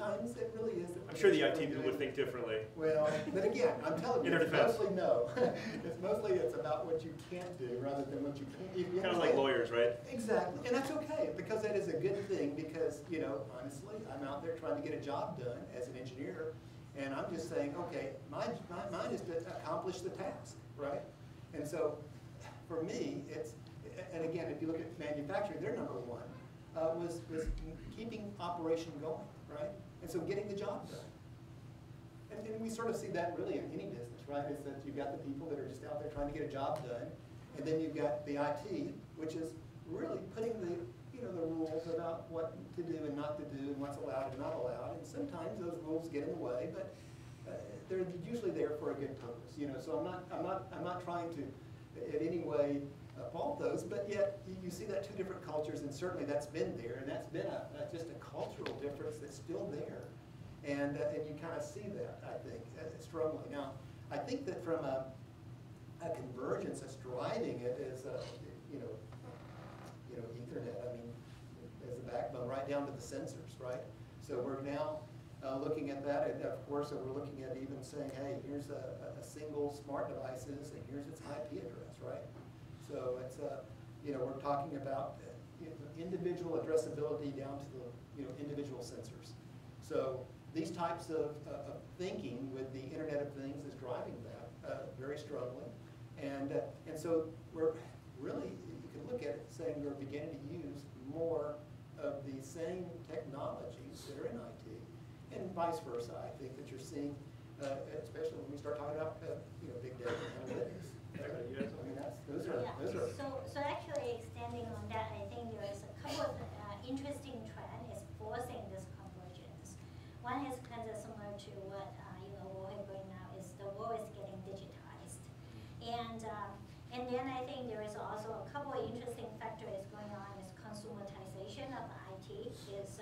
sometimes it really is. I'm sure the IT people would think differently. Well, but again, I'm telling you, In their it's defense. mostly no. It's about what you can't do rather than what you can. Kind of like lawyers, right? Exactly, and that's okay, because that is a good thing, because, you know, honestly, I'm out there trying to get a job done as an engineer, and I'm just saying, okay, mine is to accomplish the task, right? And so, for me, it's, and again, if you look at manufacturing, their number one was keeping operation going, right? And so getting the job done. And we sort of see that really in any business, right? Is that you've got the people that are just out there trying to get a job done, and then you've got the IT, which is really putting the, you know, the rules about what to do and not to do, and what's allowed and not allowed. And sometimes those rules get in the way, but they're usually there for a good purpose, you know. So I'm not trying to in any way fault those, but yet you see that two different cultures, and certainly that's been there, and that's been just a cultural difference that's still there. And you kind of see that, I think, strongly. Now, I think that from a convergence that's driving it is, you know, Ethernet. I mean, as the backbone, right down to the sensors, right? So we're now looking at that, and of course, we're looking at even saying, hey, here's a single smart devices, and here's its IP address, right? So it's, you know, we're talking about individual addressability down to the, you know, individual sensors. So these types of thinking with the Internet of Things is driving that very strongly. And so we're really, you can look at it saying we're beginning to use more of the same technologies that are in IT, and vice versa. I think that you're seeing, especially when we start talking about you know, big data and analytics. I mean, those are. So actually extending on that, I think there is a couple of interesting trends is forcing this convergence. One is kind of similar to what you know, what we're going now is the world is getting digitized, and then I think there is also a couple of interesting factors going on. Is consumerization of IT is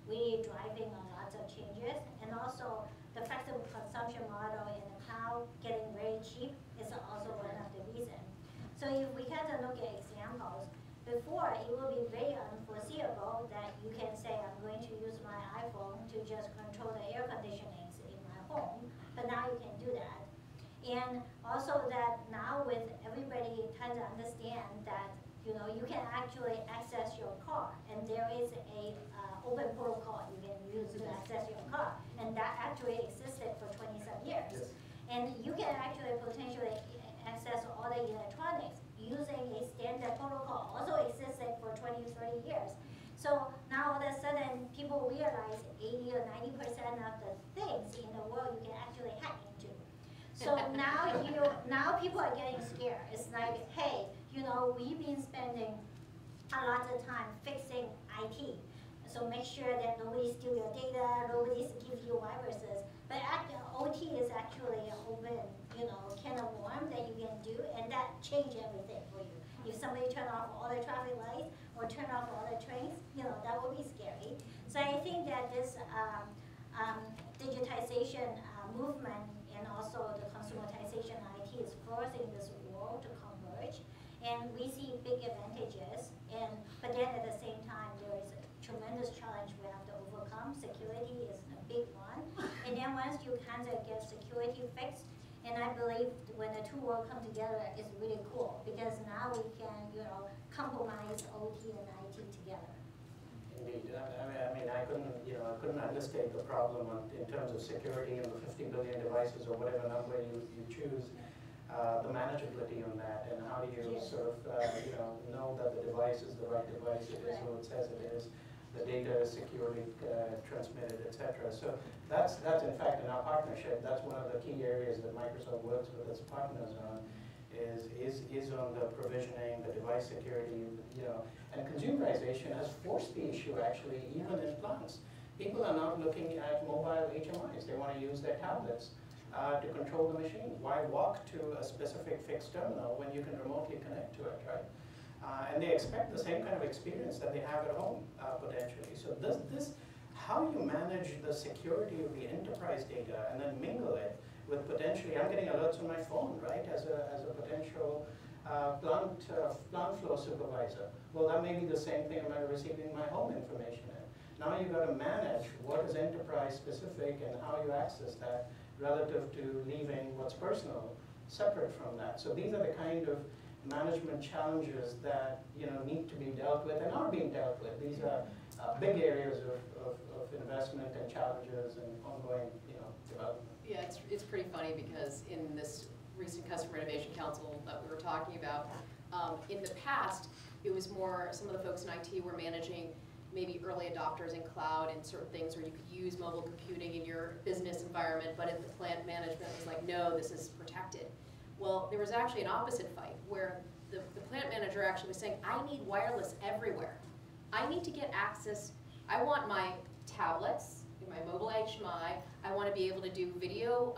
really driving a lot of changes, and also the flexible consumption model in the cloud getting very cheap is also one of the reasons. So if we kind of look at examples, before it will be very unforeseeable that you can say I'm going to use my iPhone to just control the air conditionings in my home, but now you can do that. And also that now with everybody trying to understand that, you know, you can actually access your car, and there is a open protocol you can use to access your car, and that actually existed for 20-some years. Yes. And you can actually potentially access all the electronics using a standard protocol also existed for 20-30 years. So now all of a sudden people realize 80 or 90% of the things in the world you can actually hack into. So now people are getting scared. It's like, hey, you know, we've been spending a lot of time fixing IT. So make sure that nobody steals your data, nobody gives you viruses. But OT is actually an open, you know, can of worms that you can do, and that changes everything for you. If somebody turn off all the traffic lights or turn off all the trains, you know, that would be scary. So I think that this digitization movement and also the consumerization IT is forcing this world to converge. And we see big advantages, but then at the same time, there is a tremendous challenge we have to overcome. Security is a big one. And then once you kind of get security fixed, and I believe when the two worlds come together, it's really cool, because now we can, you know, compromise OT and IT together. Indeed. I mean, I couldn't understate the problem in terms of security and the 50 billion devices or whatever number you choose. The manageability on that, and how do you sort of know that the device is the right device, it is who it says it is, the data is securely transmitted, etc. So that's in fact in our partnership. That's one of the key areas that Microsoft works with its partners on, is on the provisioning, the device security, and consumerization has forced the issue actually even in plants. People are not looking at mobile HMIs. They want to use their tablets to control the machine. Why walk to a specific fixed terminal when you can remotely connect to it, right? And they expect the same kind of experience that they have at home, potentially. So how you manage the security of the enterprise data and then mingle it with potentially, I'm getting alerts on my phone, right, as a potential plant flow supervisor. Well, that may be the same thing I'm receiving my home information in. Now you've got to manage what is enterprise specific and how you access that relative to leaving what's personal separate from that. So these are the kind of management challenges that need to be dealt with and are being dealt with. These are big areas of investment and challenges and ongoing development. Yeah, it's pretty funny because in this recent Customer Innovation Council that we were talking about, in the past, it was more, some of the folks in IT were managing maybe early adopters in cloud and certain things where you could use mobile computing in your business environment, but if the plant management was like, no, this is protected. Well, there was actually an opposite fight where the plant manager actually was saying, I need wireless everywhere. I need to get access, I want my tablets, my mobile HMI, I want to be able to do video,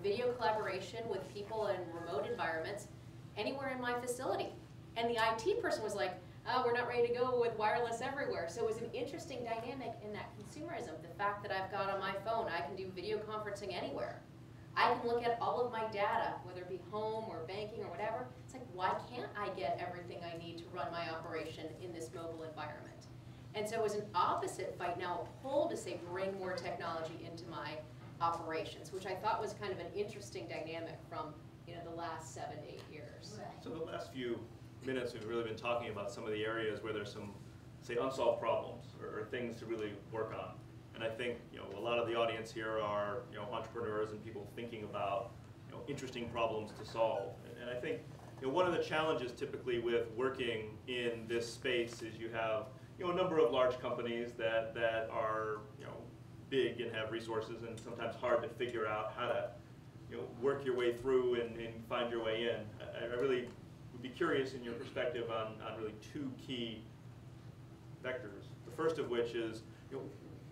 video collaboration with people in remote environments anywhere in my facility. And the IT person was like, oh, we're not ready to go with wireless everywhere. So it was an interesting dynamic in that consumerism. The fact that I've got on my phone, I can do video conferencing anywhere. I can look at all of my data, whether it be home or banking or whatever. It's like, why can't I get everything I need to run my operation in this mobile environment? And so it was an opposite fight, now a pull to say bring more technology into my operations, which I thought was kind of an interesting dynamic from the last 7 to 8 years. Right. So the last few minutes, we've really been talking about some of the areas where there's some, say, unsolved problems or things to really work on. And I think a lot of the audience here are entrepreneurs and people thinking about interesting problems to solve. And I think one of the challenges typically with working in this space is you have a number of large companies that are big and have resources and sometimes hard to figure out how to work your way through and find your way in. I really would be curious in your perspective on really two key vectors. The first of which is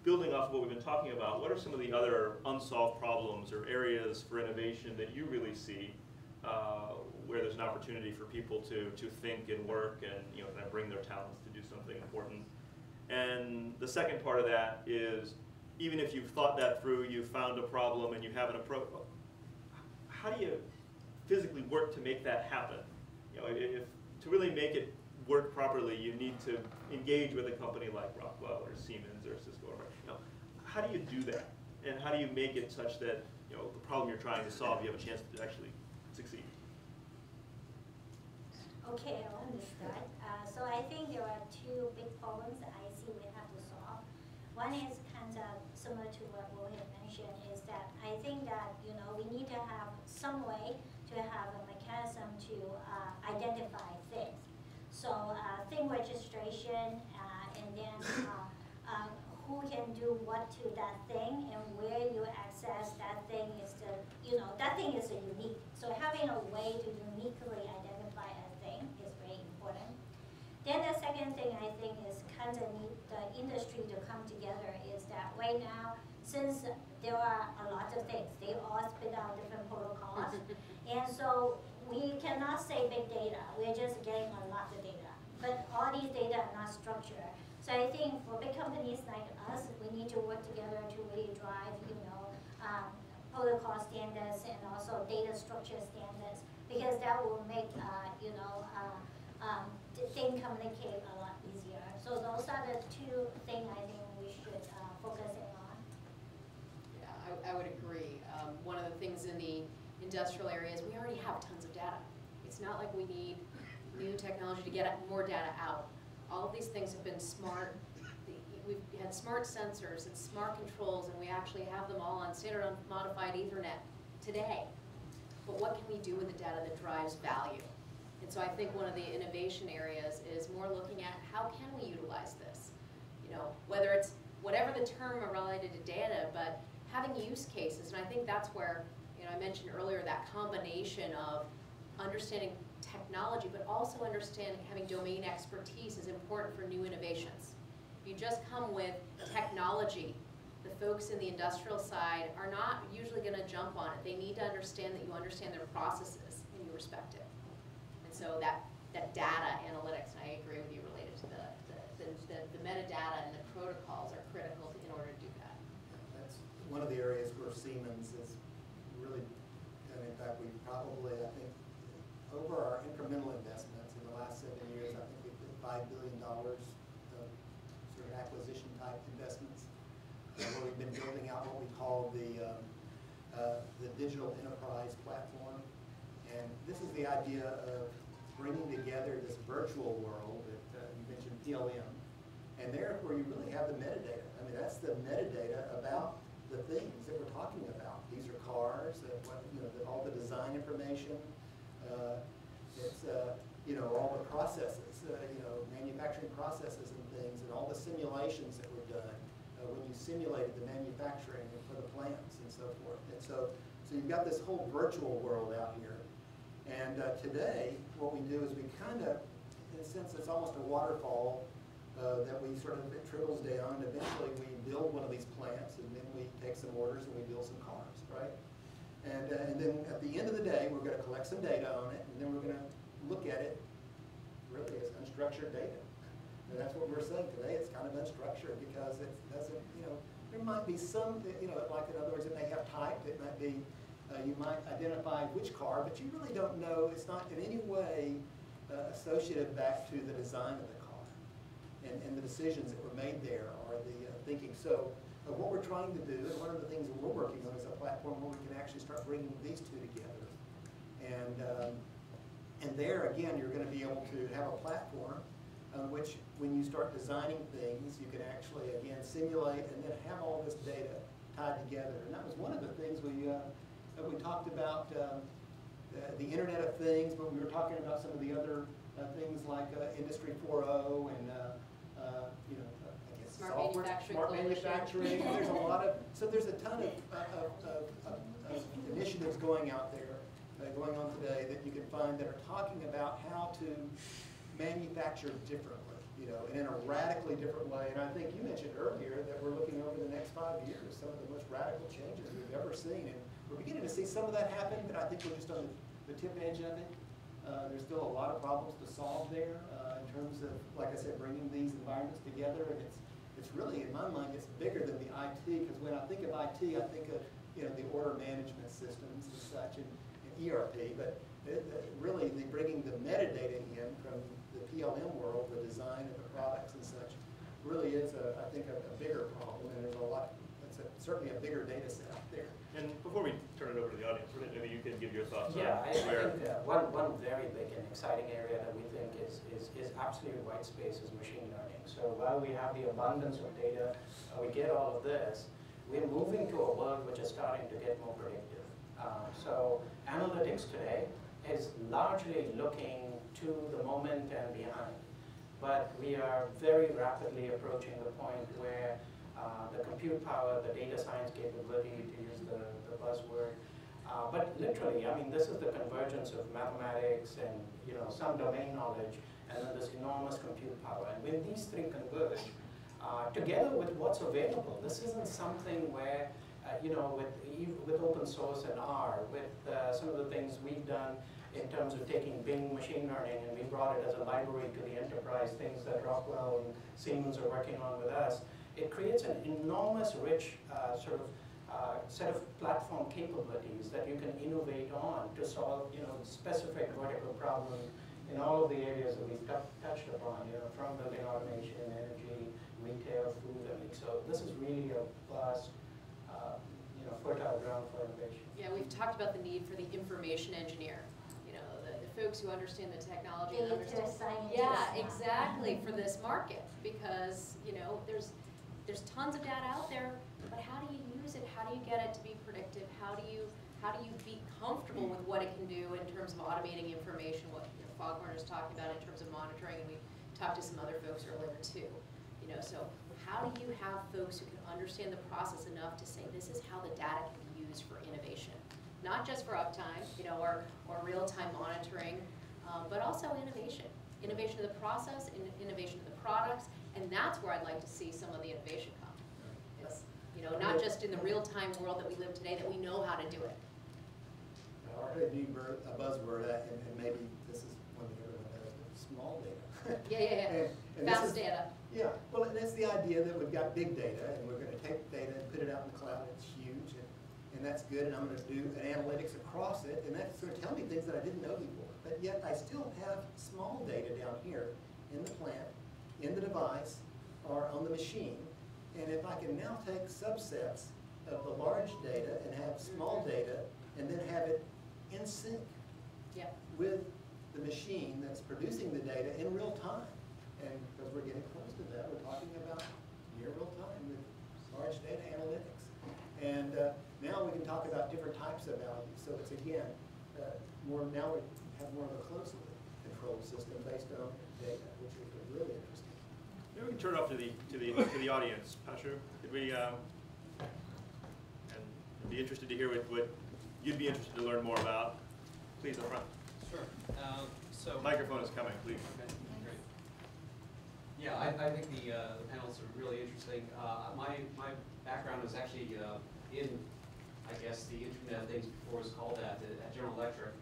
building off of what we've been talking about, what are some of the other unsolved problems or areas for innovation that you really see where there's an opportunity for people to think and work and kind of bring their talents to do something important? And the second part of that is, even if you've thought that through, you've found a problem and you have an approach, how do you physically work to make that happen? To really make it work properly, you need to engage with a company like Rockwell or Siemens or Cisco. How do you do that? And how do you make it such that the problem you're trying to solve, you have a chance to actually succeed? Okay, I'll start. So I think there are two big problems that I see we have to solve. One is kind of similar to what Rohit mentioned, is that I think that we need to have some way to have a mechanism to identify things. So thing registration and then who can do what to that thing and where you access that thing is that thing is unique. So having a way to uniquely identify a thing is very important. Then the second thing I think is kind of need the industry to come together is that right now, since there are a lot of things, they all spit out different protocols. And so we cannot say big data, we're just getting a lot of data. But all these data are not structured. So I think for big companies like us, we need to work together to really drive, protocol standards and also data structure standards, because that will make, things communicate a lot easier. So those are the two things I think we should focus in on. Yeah, I would agree. One of the things in the industrial areas, we already have tons of data. It's not like we need new technology to get more data out. All of these things have been smart. We've had smart sensors and smart controls, and we actually have them all on standard modified Ethernet today. But what can we do with the data that drives value? And so I think one of the innovation areas is more looking at how can we utilize this? Whether it's whatever the term related to data, but having use cases. And I think that's where, I mentioned earlier, that combination of understanding technology, but also understanding having domain expertise is important for new innovations. If you just come with technology, the folks in the industrial side are not usually going to jump on it. They need to understand that you understand their processes and you respect it. And so that data analytics, and I agree with you, related to the metadata and the protocols are critical in order to do that. That's one of the areas where Siemens is really, and in fact, we probably, I think, over our incremental investments in the last 7 years, I think we put $5 billion of sort of acquisition we've been building out what we call the digital enterprise platform. And this is the idea of bringing together this virtual world that you mentioned, PLM. And there where you really have the metadata. I mean, that's the metadata about the things that we're talking about. These are cars, all the design information. It's all the processes, manufacturing processes and things, and all the simulations that were done when you simulated the manufacturing for the plants and so forth. And so you've got this whole virtual world out here. And today, what we do is we kind of, in a sense, it's almost a waterfall that we sort of, it trickles down, and eventually we build one of these plants, and then we take some orders and we build some cars, right? And then at the end of the day, we're going to collect some data on it, and then we're going to look at it really as unstructured data. And that's what we're saying today. It's kind of unstructured because it doesn't, there might be some, like in other words, it may have type. It might be, you might identify which car, but you really don't know. It's not in any way associated back to the design of the car. And the decisions that were made there are the thinking. So what we're trying to do, and one of the things that we're working on is a platform where we can actually start bringing these two together. And there, again, you're going to be able to have a platform on which, when you start designing things, you can actually, again, simulate and then have all this data tied together. And that was one of the things we talked about, the Internet of Things, but we were talking about some of the other things like Industry 4.0 and, I guess Smart software, manufacturing smart coalition. manufacturing. There's a lot of, so there's a ton of initiatives going out there, going on today that you can find that are talking about how to manufacture differently, and in a radically different way. And I think you mentioned earlier that we're looking over the next 5 years, some of the most radical changes we've ever seen. And we're beginning to see some of that happen, but I think we're just on the tip edge of it. There's still a lot of problems to solve there in terms of, like I said, bringing these environments together. And it's really, in my mind, it's bigger than the IT, because when I think of IT, I think of the order management systems and such, and ERP, but really bringing the metadata in from the PLM world, the design of the products and such, really is, I think, a bigger problem, and there's a lot, certainly a bigger data set out there. And before we turn it over to the audience, maybe you can give your thoughts on Yeah, I where. think one very big and exciting area that we think is absolutely white space is machine learning. So while we have the abundance of data, we get all of this, we're moving to a world which is starting to get more predictive. So analytics today is largely looking to the moment and behind. But we are very rapidly approaching the point where the compute power, the data science capability, to use the buzzword, but literally, I mean, this is the convergence of mathematics and some domain knowledge, and then this enormous compute power. And when these three converge, together with what's available, this isn't something where with open source and R, with some of the things we've done in terms of taking Bing machine learning, and we brought it as a library to the enterprise, things that Rockwell and Siemens are working on with us. It creates an enormous, rich set of platform capabilities that you can innovate on to solve specific vertical problems in all of the areas that we've touched upon, from building automation, energy, retail, food. I mean, so this is really a vast, fertile ground for innovation. Yeah, we've talked about the need for the information engineer, the folks who understand the technology and Data understand. scientists. Yeah, exactly, for this market, because there's tons of data out there, but how do you use it? How do you get it to be predictive? How do you be comfortable with what it can do in terms of automating information? What Foghorn is talking about in terms of monitoring, and we talked to some other folks earlier too. So how do you have folks who can understand the process enough to say this is how the data can be used for innovation, not just for uptime, or real-time monitoring, but also innovation of the process, innovation of the products, and that's where I'd like to see some of the innovation come. It's, not just in the real-time world that we live today, that we know how to do it. I heard a buzzword, and maybe this is one that everyone knows, but small data. Yeah. And Fast data. Yeah, well, and that's the idea that we've got big data, and we're going to take data and put it out in the cloud. It's huge, and that's good, and I'm going to do an analytics across it, and that's going to tell me things that I didn't know before. But yet I still have small data down here in the plant, in the device, or on the machine, And if I can now take subsets of the large data and have small data, and then have it in sync Yep. with the machine that's producing the data in real time. And because we're getting close to that, we're talking about near real time with large data analytics. And now we can talk about different types of values. So it's again, now we have more of a closely controlled system based on data, which is really interesting. Maybe we can turn it off to the audience. Pasha, could we, and I'd be interested to hear what you'd be interested to learn more about. Please, up front. Sure. So Microphone is coming, please. Okay, great. Yeah, I think the panels are really interesting. My background was actually in, I guess, the Internet of Things before it was called that at General Electric.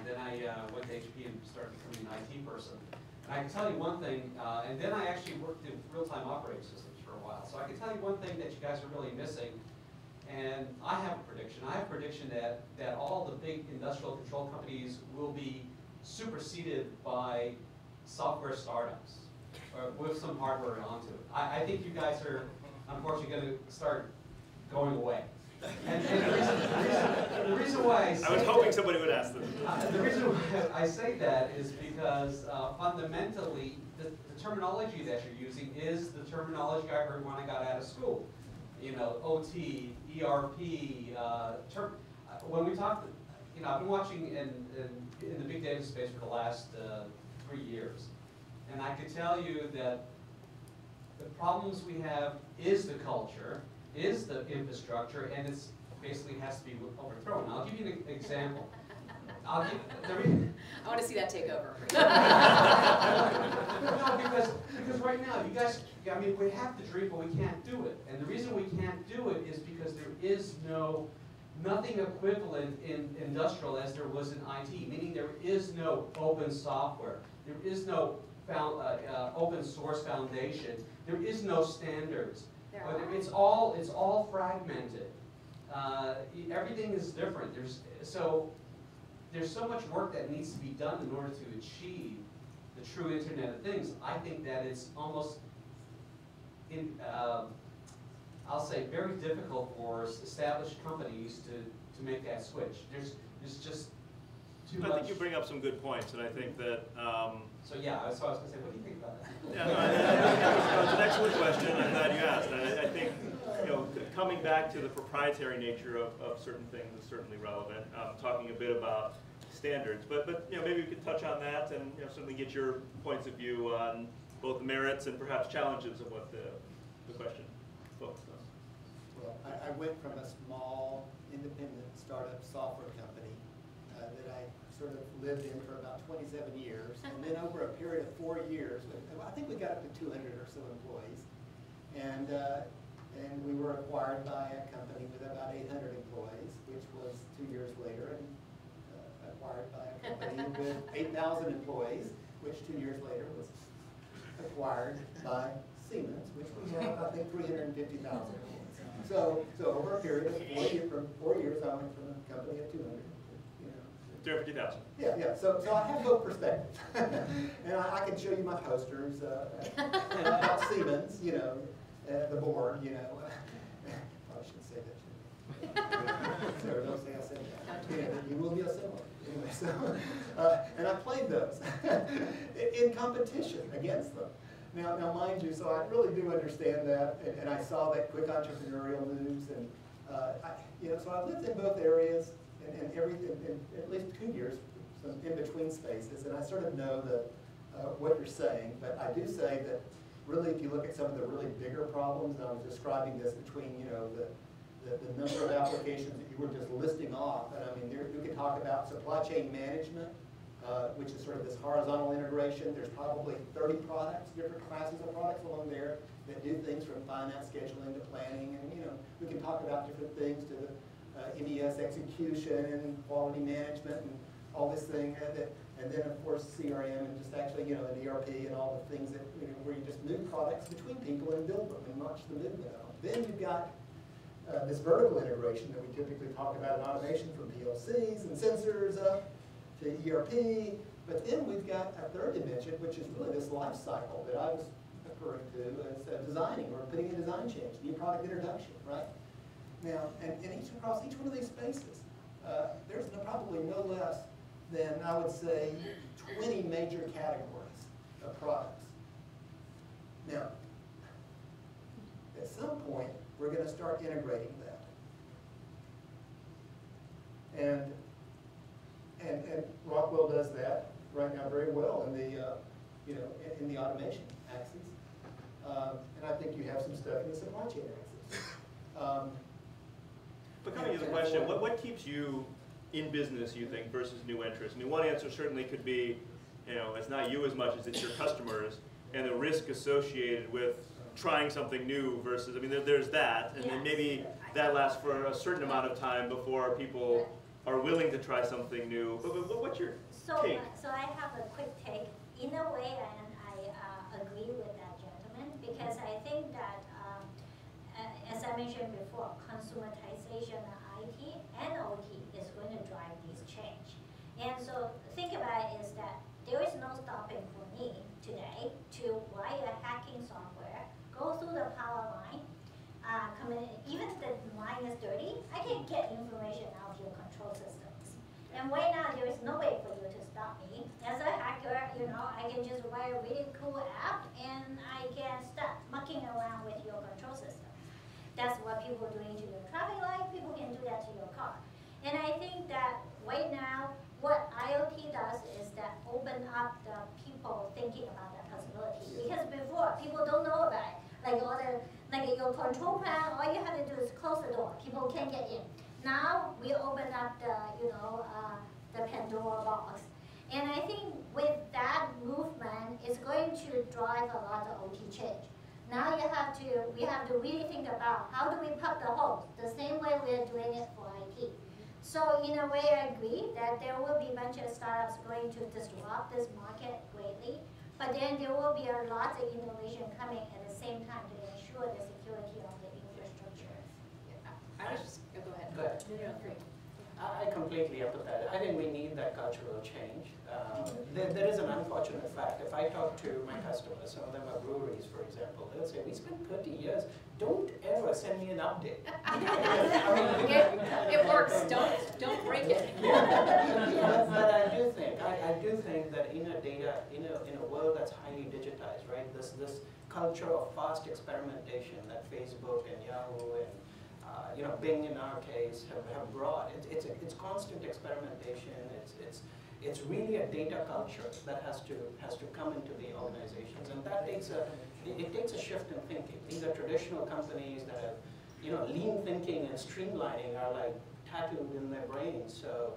Then I went to HP and started becoming an IT person. And I can tell you one thing, and then I actually worked in real-time operating systems for a while. So I can tell you one thing that you guys are really missing. And I have a prediction. I have a prediction that all the big industrial control companies will be superseded by software startups or with some hardware onto it. I think you guys are unfortunately going to start going away. And the reason why I say I was hoping somebody would ask this. the reason why I say that is because fundamentally the terminology that you're using is the terminology I heard when I got out of school. You know, OT, ERP, when we talk, you know, I've been watching in the big data space for the last 3 years. And I can tell you that the problems we have is the culture, is the infrastructure, and it's basically has to be overthrown. I'll give you an example. I want to see that take over. No, because right now, you guys, I mean, we have the dream, but we can't do it. And the reason we can't do it is because there is nothing equivalent in industrial as there was in IT, meaning there is no open software. There is no open source foundation. There is no standards. It's all fragmented. Everything is different. There's so much work that needs to be done in order to achieve the true Internet of Things. I think that it's almost, I'll say, very difficult for established companies to make that switch. There's just too much. I think you bring up some good points, and I think that. So yeah, so I was going to say, what do you think about that? Yeah, no, it's an excellent question. I'm glad you asked. I think, you know, coming back to the proprietary nature of certain things is certainly relevant. Talking a bit about standards, but you know, maybe we could touch on that and, you know, certainly get your points of view on both the merits and perhaps challenges of what the question focused on. Well, I went from a small, independent startup software company that I sort of lived in for about 27 years, and then over a period of 4 years, I think we got up to 200 or so employees, and we were acquired by a company with about 800 employees, which was 2 years later, and acquired by a company with 8,000 employees, which 2 years later was acquired by Siemens, which we have, I think, 350,000 employees. So over a period of 4 years, I went from a company of 200 to, 350,000. Yeah. So I have both perspectives, and I can show you my posters about Siemens, the board, Probably shouldn't say that, should I? Sorry, don't say I said that. Yeah, you will be a similar. Anyway, so, and I played those in competition against them. Now, mind you, so I really do understand that, and I saw that quick entrepreneurial moves, and so I've lived in both areas, and in at least 2 years, some in-between spaces, and I sort of know what you're saying, but I do say that really, if you look at some of the really bigger problems, and I was describing this between, the number of applications that you were just listing off, and I mean, you could talk about supply chain management, which is sort of this horizontal integration. There's probably 30 products, different classes of products along there that do things from finance scheduling to planning, and we can talk about different things to MES execution and quality management and all this thing, and then of course CRM and just actually an ERP and all the things that where you just move products between people and build them and launch the movement out. Then you've got this vertical integration that we typically talk about in automation, from PLCs and sensors up to ERP. But then we've got a third dimension, which is really this life cycle that I was referring to as designing or putting a design change, new product introduction, right? Now, and across each one of these spaces, there's probably no less than, I would say, 20 major categories of products. Now, at some point, we're going to start integrating that. And Rockwell does that right now very well in the, in the automation axis. And I think you have some stuff in the supply chain axis. But coming to the question, what keeps you in business, you think, versus new interests? I mean, one answer certainly could be, it's not you as much as it's your customers, and the risk associated with trying something new versus, I mean, there's that, and then maybe that lasts for a certain amount of time before people are willing to try something new. But what's your take? So I have a quick take. In a way, and I agree with that gentleman, because I think that, as I mentioned before, consumerization of IT and OT is going to drive this change. And so think about it is that there is no stopping for me today to write a hacking software, go through the power line, even if the line is dirty, I can get information out of your control systems. And right now, there is no way for you to stop me. As a hacker, I can just write a really cool app and I can start mucking around with your control system. That's what people are doing to your traffic light. People can do that to your car. And I think that right now, what IoT does is that open up the people thinking about that possibility. Because before, people don't know about it. Like your control panel, all you have to do is close the door. People can't get in. Now we open up the, the Pandora box. And I think with that movement, it's going to drive a lot of OT change. Now we have to really think about how do we plug the holes, the same way we're doing it for IT. So in a way, I agree that there will be a bunch of startups going to disrupt this market greatly, but then there will be a lot of innovation coming at the same time to ensure the security of the infrastructure. I was just, go ahead. Go ahead. No, great. I completely empathetic. I think we need that cultural change. There is an unfortunate fact. If I talk to my customers, some of them are breweries, for example, they'll say, we spent 30 years, don't ever send me an update. It works, don't break it. But I do think that in a world that's highly digitized, right, this culture of fast experimentation that Facebook and Yahoo and Bing in our case have brought. It's constant experimentation. It's really a data culture that has to come into the organizations, and that takes a shift in thinking. These are traditional companies that have, lean thinking and streamlining are like tattooed in their brains. So,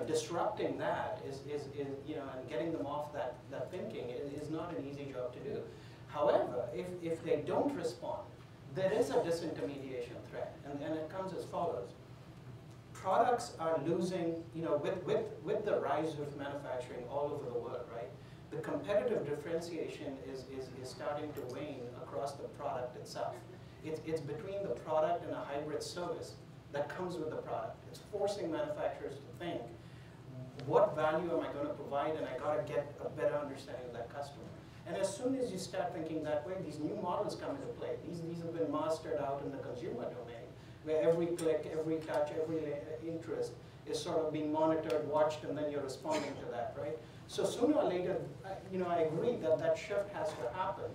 disrupting that is and getting them off that thinking is not an easy job to do. However, if they don't respond, there is a disintermediation threat, and it comes as follows. Products are losing, with the rise of manufacturing all over the world, right? The competitive differentiation is starting to wane across the product itself. It's between the product and a hybrid service that comes with the product. It's forcing manufacturers to think, what value am I going to provide, and I got to get a better understanding of that customer. And as soon as you start thinking that way, these new models come into play. These have been mastered out in the consumer domain, where every click, every touch, every interest is sort of being monitored, watched, and then you're responding to that, right? So sooner or later, I agree that shift has to happen.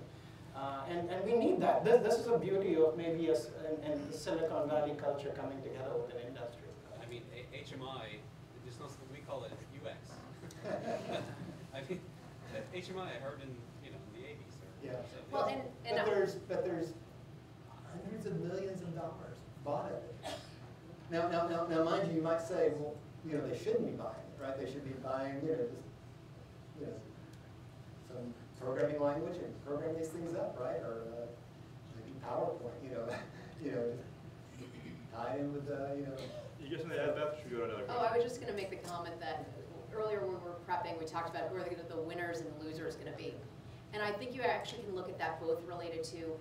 And we need that. This is the beauty of maybe and the Silicon Valley culture coming together with an industry. I mean, HMI, there's no, we call it UX. I mean, HMI I heard in the 80s. Yeah. Well, but there's hundreds of millions of dollars bought of it. Now, mind you might say, well, they shouldn't be buying it, right? They should be buying, some programming language and program these things up, right? Or maybe PowerPoint, tie in with, You just want to add that? Should we go to another question? Oh, I was just going to make the comment that earlier when we were prepping, we talked about who are the winners and the losers going to be. And I think you actually can look at that both related to,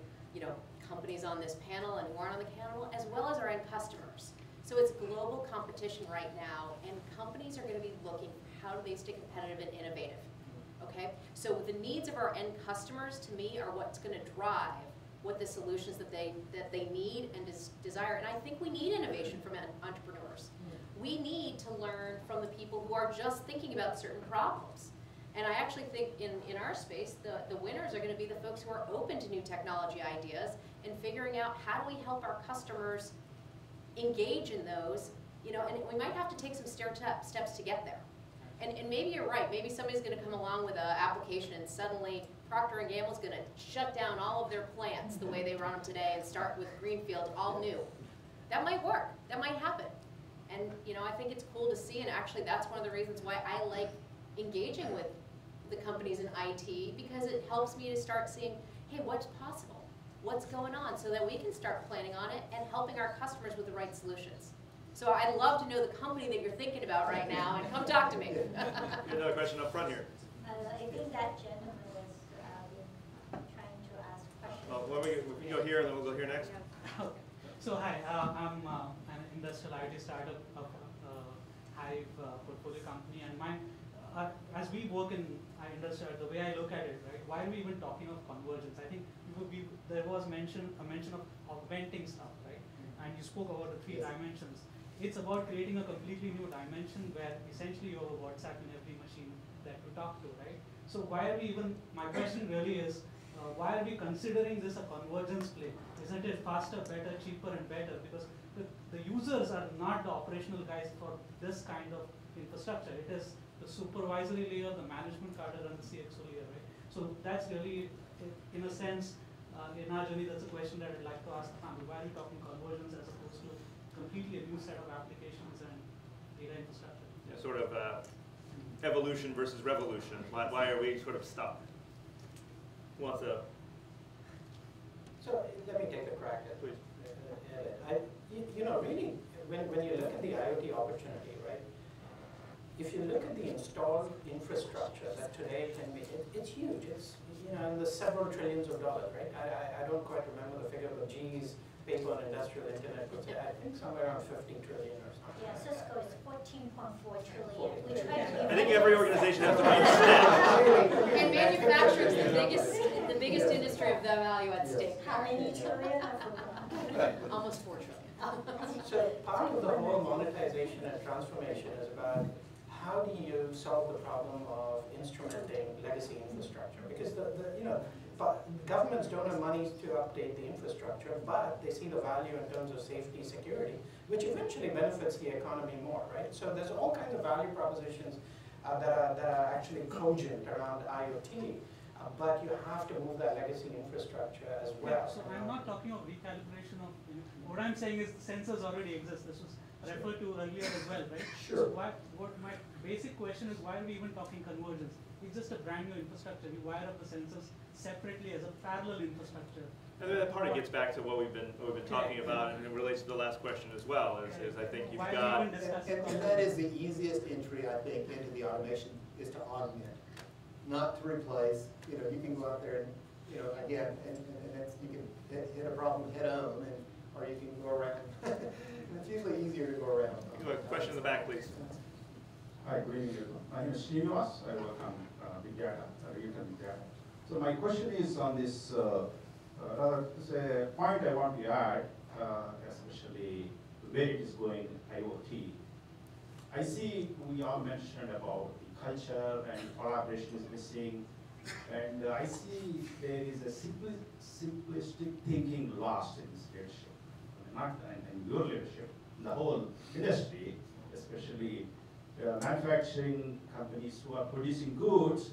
companies on this panel and who aren't on the panel, as well as our end customers. So it's global competition right now, and companies are going to be looking, how do they stay competitive and innovative? okay? So the needs of our end customers, to me, are what's gonna drive what the solutions that they need and desire. And I think we need innovation from entrepreneurs. We need to learn from the people who are just thinking about certain problems. And I actually think in our space, the winners are gonna be the folks who are open to new technology ideas and figuring out how do we help our customers engage in those, you know, and we might have to take some steps to get there. And maybe you're right, maybe somebody's gonna come along with an application and suddenly Procter & Gamble's gonna shut down all of their plants the way they run them today and start with greenfield, all new. That might work, that might happen. And you know, I think it's cool to see, and actually that's one of the reasons why I like engaging with the companies in IT, because it helps me to start seeing, hey, what's possible? What's going on? So that we can start planning on it and helping our customers with the right solutions. So I'd love to know the company that you're thinking about right now, and come talk to me. You had another question up front here. I think that gentleman was trying to ask questions. Well, we can go here and then we'll go here next. Okay. So hi, I'm an industrial IT startup of Hive portfolio company, and as we work in industrial, the way I look at it, right? Why are we even talking of convergence? I think there was a mention of augmenting stuff, right? And you spoke about the 3 dimensions. It's about creating a completely new dimension where essentially you have a WhatsApp in every machine that you talk to, right? So why are we even? My question really is, why are we considering this a convergence play? Isn't it faster, better, cheaper, and better? Because the users are not the operational guys for this kind of infrastructure. It is the supervisory layer, the management cadre, and the CXO layer, right? So that's really, in a sense, in our journey, that's a question that I'd like to ask the family. Why are we talking convergence as opposed to completely a new set of applications and data infrastructure? Yeah, sort of evolution versus revolution. Why are we sort of stuck? Who wants to? So let me take a crack at Please. You know, really, when you look at the IoT opportunity, right? If you look at the installed infrastructure that today can be, it's huge. It's, you know, in the several trillions of dollars, right? I don't quite remember the figure, but GE's paper on industrial internet was, I think, somewhere around 50 trillion or something. Yeah, like Cisco that. is 14.4 trillion. We try to I think every organization has to be stacked. And manufacturing is the biggest industry of the value at stake. How many trillion? I forgot. Almost 4 trillion. So part of the whole monetization and transformation is about how do you solve the problem of instrumenting legacy infrastructure? Because governments don't have money to update the infrastructure, but they see the value in terms of safety, security, which eventually benefits the economy more, right? So there's all kinds of value propositions that are actually cogent around IoT, but you have to move that legacy infrastructure as well. Yeah, so I'm not talking of recalibration of, what I'm saying is sensors already exist. This was referred to earlier as well, right? Sure. So what my basic question is, why are we even talking convergence? It's just a brand new infrastructure. We wire up the sensors separately as a parallel infrastructure. And that part of gets back to what we've been talking about, and it relates to the last question as well. Is I think you've Why got. even discuss And that is the easiest entry, I think, into the automation, is to augment, not to replace. You know, you can go out there and, you know, again, and that's, you can hit a problem head on, or you can go around. It's usually easier to go around. A question in the back, please. Hi, good evening. My name is Srinivas. I work on big data, retail big data. So my question is on this, it's a point I want to add, especially where it is going IoT. I see we all mentioned about the culture and collaboration is missing, and I see there is a simplistic thinking lost in this leadership, not in your leadership, in the whole industry, especially manufacturing companies who are producing goods.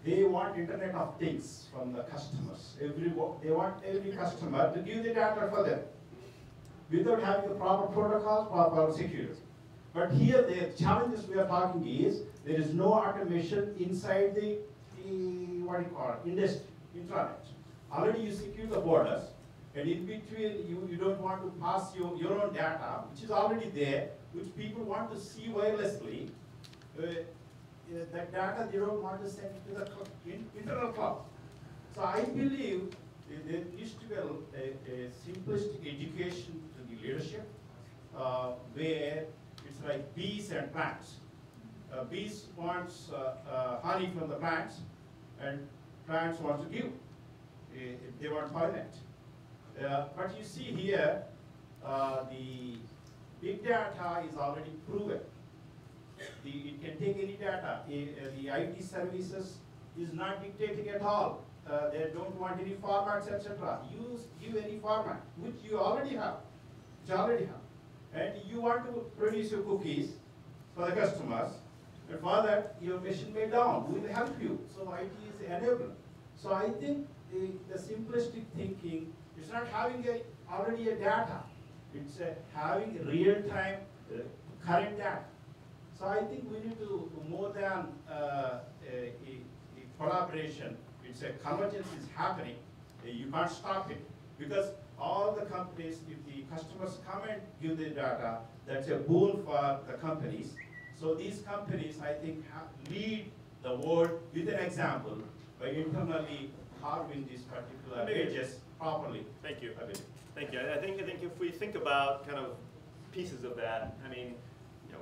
They want Internet of Things from the customers. They want every customer to give the data for them without having the proper protocols, proper security. But here the challenges we are talking is there is no automation inside the what do you call it, industry, intranet. Already you secure the borders, and in between you don't want to pass your own data, which is already there, which people want to see wirelessly. That data they don't want to send to the internal cloud. So I believe there needs to be a simplistic education to the leadership, where it's like bees and plants. bees wants honey from the plants, and plants want to give. They want pollinate. But you see here, the big data is already proven. It can take any data. The IT services is not dictating at all. They don't want any formats, etc. Give any format, which you already have. And you want to produce your cookies for the customers, and for that, your machine may down. We will help you. So IT is enabler. So I think the simplistic thinking is not having already a data. It's having real-time current data. So I think we need to, more than a collaboration, it's a convergence is happening. You can't stop it, because all the companies, if the customers come and give the data, that's a boon for the companies. So these companies, I think, lead the world with an example by internally carving these particular edges properly. Thank you. Thank you. I think if we think about kind of pieces of that, I mean, you know,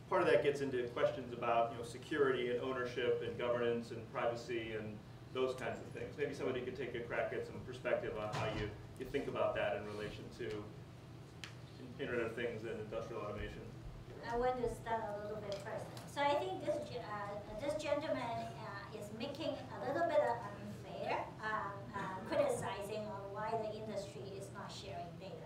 part of that gets into questions about, you know, security and ownership and governance and privacy and those kinds of things. Maybe somebody could take a crack at some perspective on how you think about that in relation to Internet of Things and industrial automation. I want to start a little bit first. So I think this gentleman is making a little bit of unfair criticizing on why the industry is not sharing data.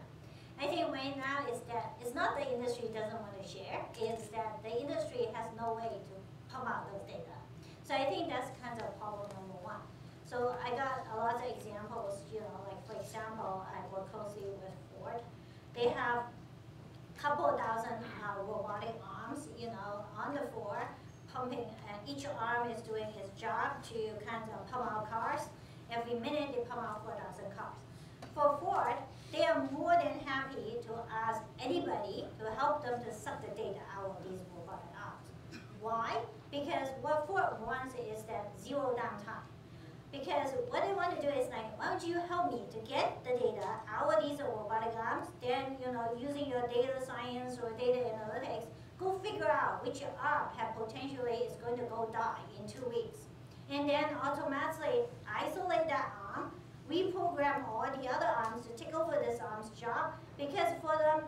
I think right now is that it's not the industry doesn't want to share, it's that the industry has no way to pump out those data. So I think that's kind of problem number one. So I got a lot of examples, you know, like for example, I work closely with Ford. They have couple thousand robotic arms, you know, on the floor, pumping, and each arm is doing its job to kind of pump out cars. Every minute they pump out 4,000 cars. For Ford, they are more than happy to ask anybody to help them to suck the data out of these robotic arms. Why? Because what Ford wants is that zero downtime. Because what they want to do is like, why don't you help me to get the data out of these robotic arms, then, you know, using your data science or data analytics, go figure out which arm have potentially is going to go die in 2 weeks. And then automatically isolate that arm, reprogram all the other arms to take over this arm's job, because for them,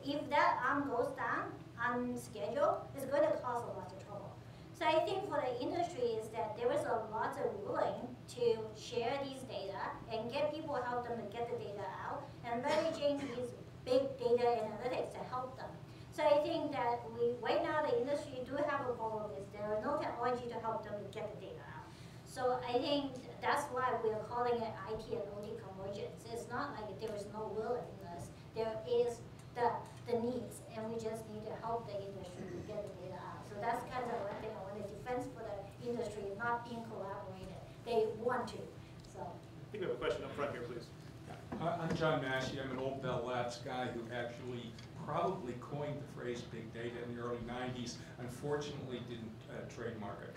if that arm goes down on schedule, it's going to cause a lot of trouble. So I think for the industry is that there is a lot of willing to share these data and get people, help them to get the data out, and leveraging these big data analytics to help them. So I think that right now the industry do have a problem is there are no technology to help them to get the data out. So I think that's why we are calling it IT and OT convergence. It's not like there is no willingness. There is the needs, and we just need to help the industry to get the data out. So that's kind of one thing I want to defense for the industry, not being collaborated. They want to. So I think we have a question up front here, please. I'm John Massey. I'm an old Bell Labs guy who actually probably coined the phrase big data in the early 90s. Unfortunately, didn't trademark it.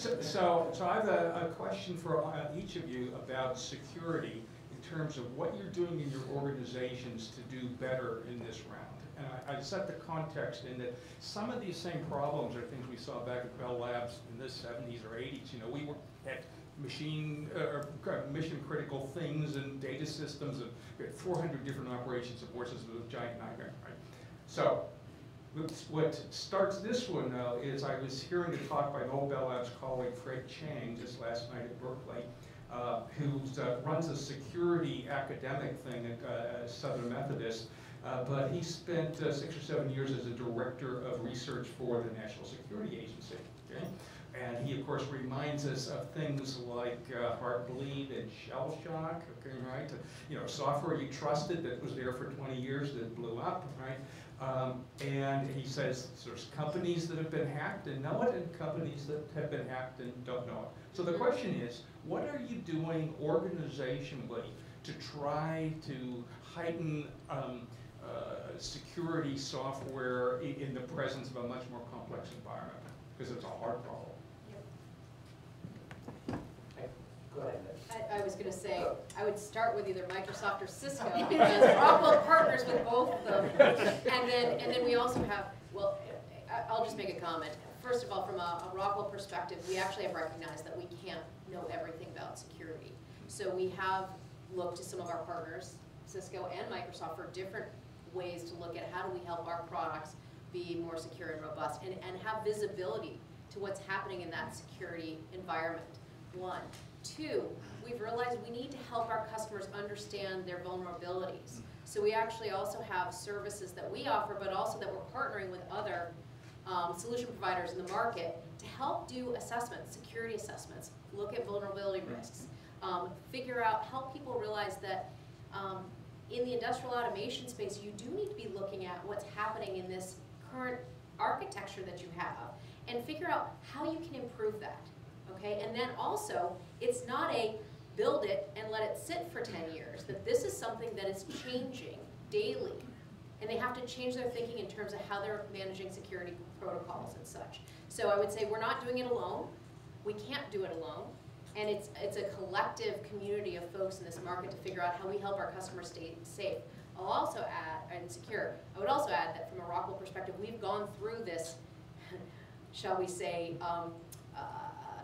so I have a question for each of you about security in terms of what you're doing in your organizations to do better in this round. And I set the context in that some of these same problems are things we saw back at Bell Labs in the 70s or 80s. You know, we were at mission critical things and data systems, and we had 400 different operations support systems with a giant nightmare, right? So what starts this one though is I was hearing a talk by an old Bell Labs colleague, Fred Chang, just last night at Berkeley, who runs a security academic thing at Southern Methodist. But he spent 6 or 7 years as a director of research for the National Security Agency. Okay? And he, of course, reminds us of things like Heartbleed and shell shock, okay, right? You know, software you trusted that was there for 20 years that blew up, right? And he says there's companies that have been hacked and know it, and companies that have been hacked and don't know it. So the question is, what are you doing organizationally to try to heighten security software in the presence of a much more complex environment? Because it's a hard problem. Go ahead. I was going to say, I would start with either Microsoft or Cisco, because we're all both partners with both of them. And then we also have, well, I'll just make a comment. First of all, from a Rockwell perspective, we actually have recognized that we can't know everything about security. So we have looked to some of our partners, Cisco and Microsoft, for different ways to look at how do we help our products be more secure and robust and have visibility to what's happening in that security environment, one. Two, we've realized we need to help our customers understand their vulnerabilities. So we actually also have services that we offer, but also that we're partnering with other solution providers in the market to help do assessments, security assessments, look at vulnerability risks, figure out, help people realize that in the industrial automation space, you do need to be looking at what's happening in this current architecture that you have and figure out how you can improve that, okay? And then also, it's not a build it and let it sit for 10 years, that this is something that is changing daily. And they have to change their thinking in terms of how they're managing security protocols and such. So I would say we're not doing it alone. We can't do it alone. And it's a collective community of folks in this market to figure out how we help our customers stay safe. I'll also add, and secure, I would also add that from a Rockwell perspective, we've gone through this, shall we say,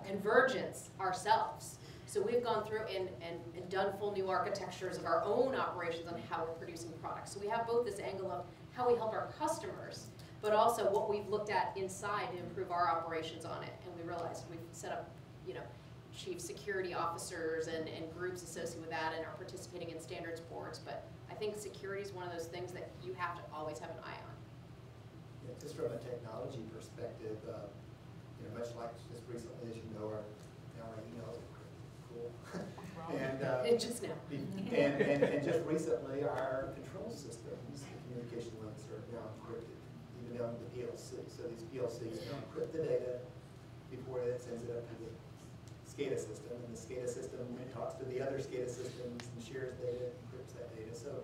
convergence ourselves. So we've gone through and done full new architectures of our own operations on how we're producing products. So we have both this angle of how we help our customers, but also what we've looked at inside to improve our operations on it. And we realized we've set up, chief security officers and groups associated with that and are participating in standards boards. But I think security is one of those things that you have to always have an eye on. Yeah, just from a technology perspective, much like just recently, as you know, our emails are pretty cool. And just now. and just recently, our control systems, the communication links are now encrypted, even down to the PLC. So these PLCs encrypt the data before it sends it up to the SCADA system, and the SCADA system talks to the other SCADA systems and shares data, encrypts that data. So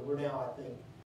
we're now, I think,